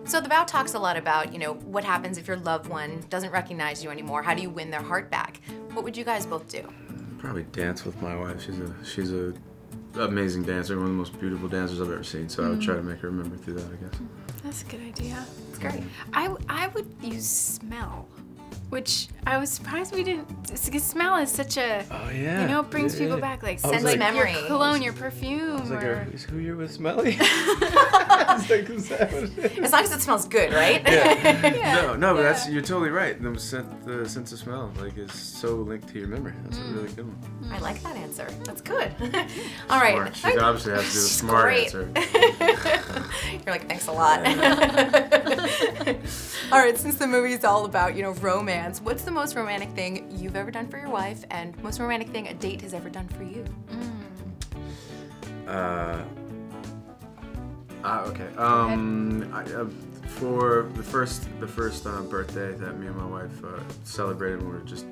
So the vow talks a lot about, what happens if your loved one doesn't recognize you anymore. How do you win their heart back? What would you guys both do? Probably dance with my wife. She's a amazing dancer, one of the most beautiful dancers I've ever seen. So I would try to make her remember through that, I guess. That's a good idea. It's great. I would use smell, which I was surprised we didn't. Because smell is such a, it brings people back, like sense like memory. Your cologne, your perfume. I was like, or... is who you're with smelly? Is that what it is? As long as it smells good, right? Yeah. No, but you're totally right. The sense of smell is so linked to your memory. That's a really good one. I like that answer. That's good. All right. Smart. She obviously has to do the smart great. answer. You're like, thanks a lot. All right, since the movie is all about, romance, what's the most romantic thing you've ever done for your wife and most romantic thing a date has ever done for you? Okay. For the first birthday that me and my wife celebrated when we were just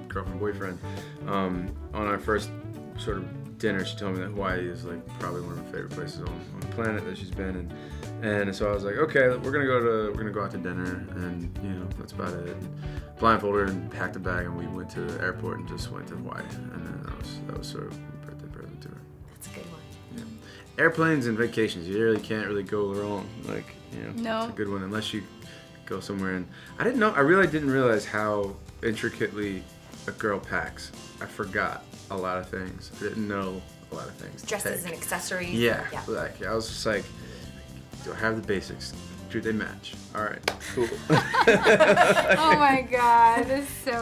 girlfriend boyfriend, on our first sort of dinner, she told me that Hawaii is probably one of her favorite places on the planet that she's been in, and so I was like, okay, we're gonna go out to dinner, and that's about it. And blindfolded her and packed a bag, and we went to the airport and just went to Hawaii, and then that was sort of a birthday present to her. That's a good one. Yeah. Airplanes and vacations, you really can't go wrong. No. It's a good one unless you go somewhere. And I really didn't realize how intricately a girl packs. I forgot a lot of things. I didn't know a lot of things. Dresses and accessories. Yeah. I was just like, do I have the basics? Do they match? All right, cool. Oh my God, that's so.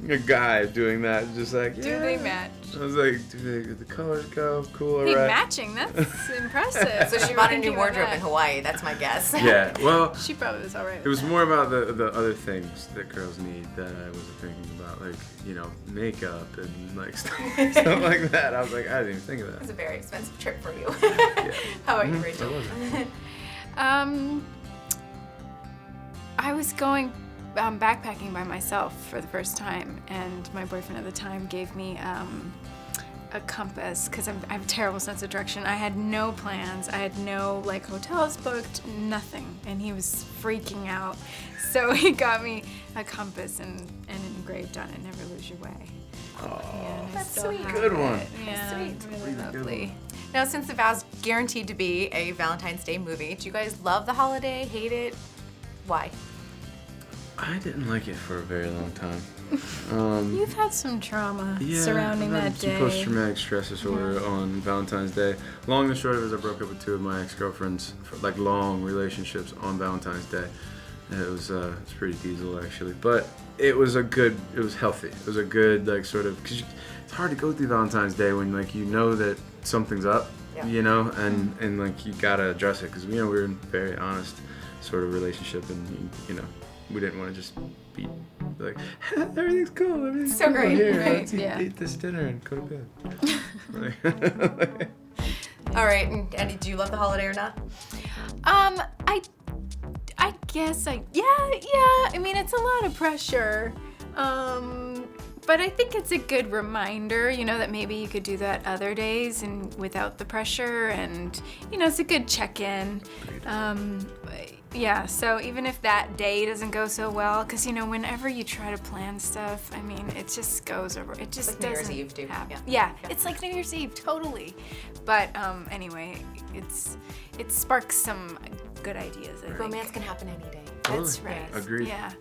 A guy doing that, just like, Do they match? I was like, do the colors go? Cool, all Hey, right. matching, that's impressive. So she bought a new wardrobe in Hawaii, that's my guess. Yeah, well. She probably was all right with It was that. more about the other things that girls need that I wasn't thinking about, makeup and stuff like that. I was like, I didn't even think of It was that. a very expensive trip for you. Yeah. How about you, Rachel? I was going backpacking by myself for the first time, and my boyfriend at the time gave me a compass because I have a terrible sense of direction. I had no plans. I had no hotels booked, nothing, and he was freaking out. So he got me a compass and engraved on it, "Never lose your way." Oh, And I that's still sweet. have Good one. it. Yeah, That's sweet. really lovely. Now, since The Vow's guaranteed to be a Valentine's Day movie, do you guys love the holiday, hate it? Why? I didn't like it for a very long time. You've had some trauma Yeah, surrounding I've had that some day. post-traumatic stress disorder on Valentine's Day. Long and short of it is I broke up with two of my ex-girlfriends for long relationships on Valentine's Day. And it was pretty diesel actually, but it was healthy. It was a good because it's hard to go through Valentine's Day when you know that something's up, and you gotta address it because we were in a very honest sort of relationship, and we didn't want to just be like, everything's cool, everything's So cool. great, Here, right? let's eat this dinner and go to bed. All right, and Andy, do you love the holiday or not? I guess I mean, it's a lot of pressure. But I think it's a good reminder, that maybe you could do that other days and without the pressure, and it's a good check-in. Yeah, so even if that day doesn't go so well, because whenever you try to plan stuff, I mean, it just goes over. It just Like New Year's doesn't Eve, too. happen. Yeah. It's like New Year's Eve, totally. But anyway, it sparks some good ideas. I think. Romance can happen any day. That's Totally. right. Agreed. Yeah.